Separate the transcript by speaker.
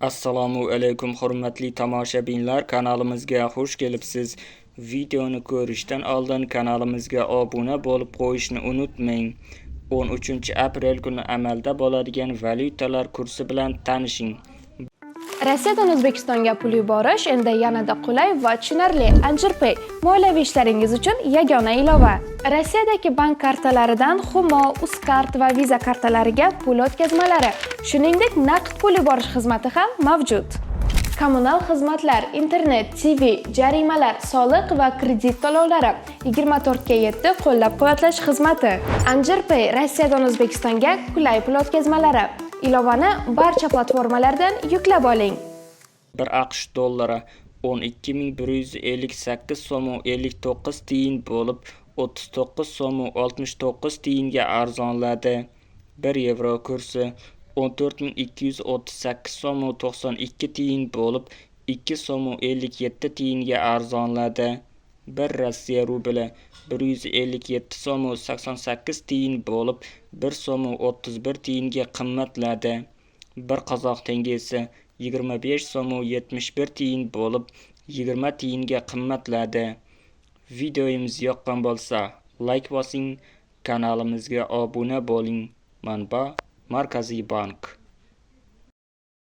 Speaker 1: Assalomu alaykum hurmatli tomoshabinlar, kanalimizga xush kelibsiz. Videoni ko'rishdan oldin kanalimizga obuna bo'lib qo'yishni unutmang. 13-aprel kuni amalda bo'ladigan valyutalar kursi bilan tanishing.
Speaker 2: Rossiyadan O'zbekistonga pul yuborish endi yanada qulay va tushunarli. Anjir Pay moliyaviy ishlaringiz uchun yagona ilova. Rossiyadagi bank kartalaridan Humo, Uzcard va Visa kartalariga pul o'tkazmalari, shuningdek naqd pul yuborish xizmati ham mavjud. Kommunal xizmatlar, internet, TV, jarimalar, soliq va kredit to'lovlari 24/7 qo'llab-quvvatlash xizmati. Anjir Pay Rossiyadan O'zbekistonga qulay pul o'tkazmalari. Ilovani barcha platformalardan yuklab oling.
Speaker 1: 1 AQSh dollari 12.158 so'm 59 tiyin bo'lib 39 so'm 69 tiyinga arzonladi. 1 yevro kursi 14.238 so'm 92 tiyin bo'lib 2 so'm 57 tiyinga arzonladi. 1 Rossiya rubli 157 so'm 88 tiyin bo'lib 1 so'm 31 tiyinga qimmatladi. 1 qozoq tengesi 25 so'm 71 tiyin bo'lib 20 tiyinga qimmatladi. Videomiz yoqqan bo'lsa, like bosing, kanalimizga obuna bo'ling. Manba Markaziy bank.